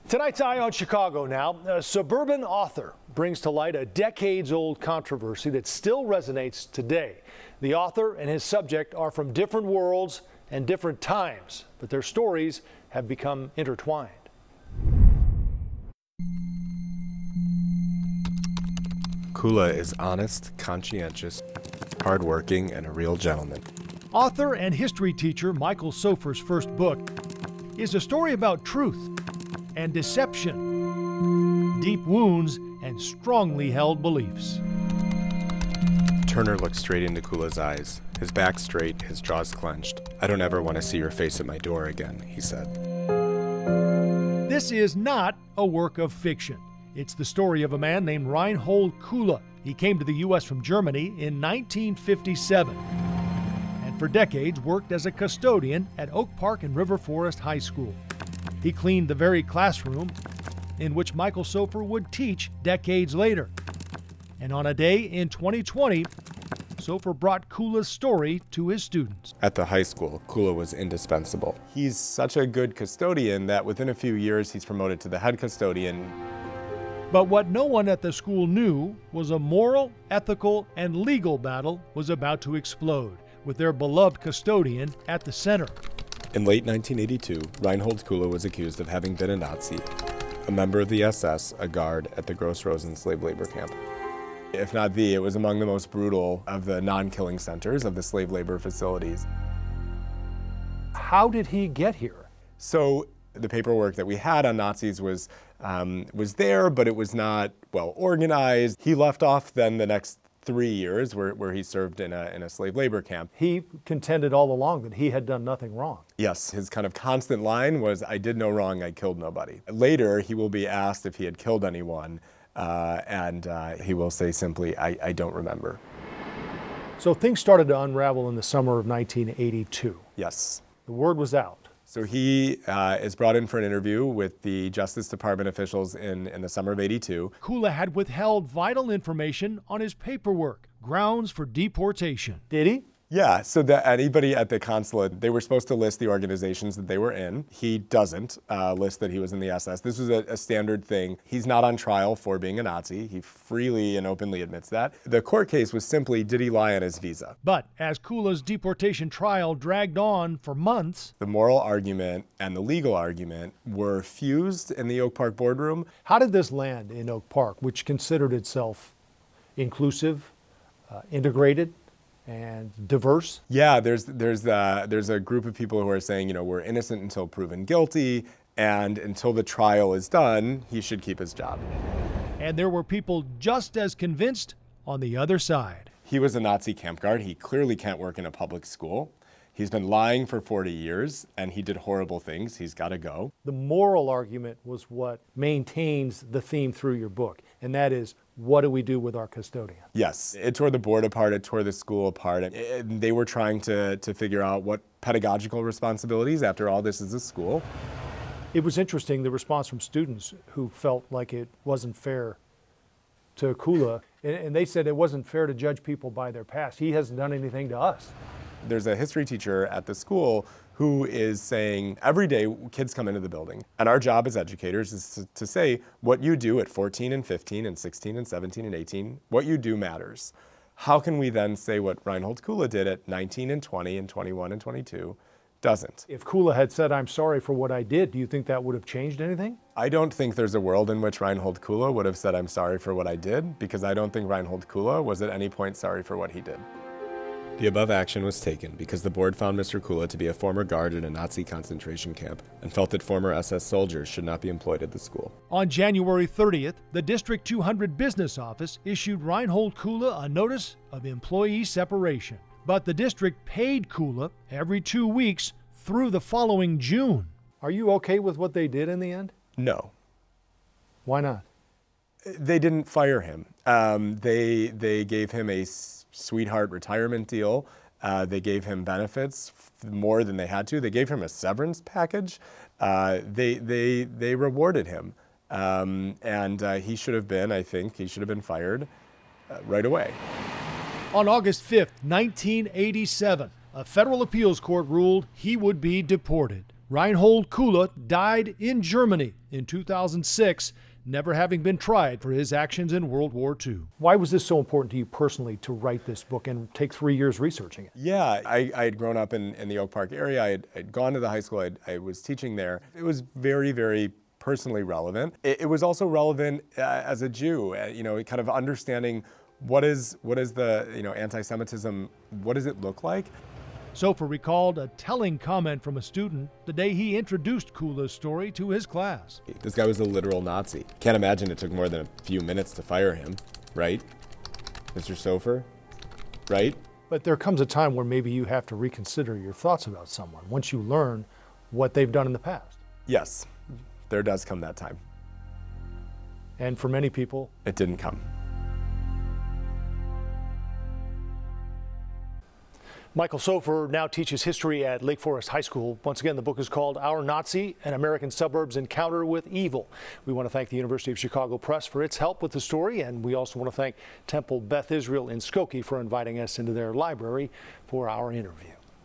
Tonight's Eye on Chicago now. A suburban author brings to light a decades-old controversy that still resonates today. The author and his subject are from different worlds and different times, but their stories have become intertwined. Kula is honest, conscientious, hardworking, and a real gentleman. Author and history teacher Michael Sofer's first book is a story about truth and deception, deep wounds, and strongly held beliefs. Turner looked straight into Kula's eyes, his back straight, his jaws clenched. "I don't ever want to see your face at my door again," he said. This is not a work of fiction. It's the story of a man named Reinhold Kula. He came to the U.S. from Germany in 1957 and for decades worked as a custodian at Oak Park and River Forest High School. He cleaned the very classroom in which Michael Sofer would teach decades later. And on a day in 2020, Sofer brought Kula's story to his students. At the high school, Kula was indispensable. He's such a good custodian that within a few years he's promoted to the head custodian. But what no one at the school knew was a moral, ethical, and legal battle was about to explode, with their beloved custodian at the center. In late 1982, Reinhold Kula was accused of having been a Nazi, a member of the SS, a guard at the Gross Rosen slave labor camp. If not it was among the most brutal of the non-killing centers of the slave labor facilities. How did he get here? So the paperwork that we had on Nazis was there, but it was not well organized. He left off then the next 3 years where he served in a slave labor camp. He contended all along that he had done nothing wrong. Yes, his kind of constant line was, "I did no wrong, I killed nobody." Later, he will be asked if he had killed anyone, and he will say simply, I don't remember. So things started to unravel in the summer of 1982. Yes. The word was out. So he is brought in for an interview with the Justice Department officials in the summer of '82. Kula had withheld vital information on his paperwork, grounds for deportation. Did he? Yeah, so that anybody at the consulate, they were supposed to list the organizations that they were in. He doesn't list that he was in the SS. This was a standard thing. He's not on trial for being a Nazi. He freely and openly admits that. The court case was simply, did he lie on his visa? But as Kula's deportation trial dragged on for months, the moral argument and the legal argument were fused in the Oak Park boardroom. How did this land in Oak Park, which considered itself inclusive, integrated, and diverse? Yeah, there's a group of people who are saying, we're innocent until proven guilty, and until the trial is done, he should keep his job. And there were people just as convinced on the other side. He was a Nazi camp guard. He clearly can't work in a public school. He's been lying for 40 years, and he did horrible things. He's got to go. The moral argument was what maintains the theme through your book, and that is, what do we do with our custodian? Yes, it tore the board apart, it tore the school apart. They were trying to figure out what pedagogical responsibilities, after all, this is a school. It was interesting, the response from students who felt like it wasn't fair to Kula, and they said it wasn't fair to judge people by their past. He hasn't done anything to us. There's a history teacher at the school who is saying every day kids come into the building, and our job as educators is to say what you do at 14 and 15 and 16 and 17 and 18, what you do matters. How can we then say what Reinhold Kula did at 19 and 20 and 21 and 22 doesn't? If Kula had said, "I'm sorry for what I did," do you think that would have changed anything? I don't think there's a world in which Reinhold Kula would have said, "I'm sorry for what I did," because I don't think Reinhold Kula was at any point sorry for what he did. The above action was taken because the board found Mr. Kula to be a former guard in a Nazi concentration camp and felt that former SS soldiers should not be employed at the school. On January 30th, the District 200 business office issued Reinhold Kula a notice of employee separation. But the district paid Kula every 2 weeks through the following June. Are you okay with what they did in the end? No. Why not? They didn't fire him. They gave him a sweetheart retirement deal. They gave him benefits more than they had to. They gave him a severance package. They rewarded him. And he should have been fired right away. On August 5th, 1987, a federal appeals court ruled he would be deported. Reinhold Kula died in Germany in 2006, never having been tried for his actions in World War II. Why was this so important to you personally to write this book and take 3 years researching it? Yeah, I had grown up in the Oak Park area. I'd gone to the high school. I was teaching there. It was very, very personally relevant. It was also relevant as a Jew, kind of understanding what is the, anti-Semitism, what does it look like? Sofer recalled a telling comment from a student the day he introduced Kula's story to his class. This guy was a literal Nazi. Can't imagine it took more than a few minutes to fire him, right? Mr. Sofer, right? But there comes a time where maybe you have to reconsider your thoughts about someone once you learn what they've done in the past. Yes, there does come that time. And for many people, it didn't come. Michael Sofer now teaches history at Lake Forest High School. Once again, the book is called Our Nazi, An American Suburb's Encounter with Evil. We want to thank the University of Chicago Press for its help with the story, and we also want to thank Temple Beth Israel in Skokie for inviting us into their library for our interview.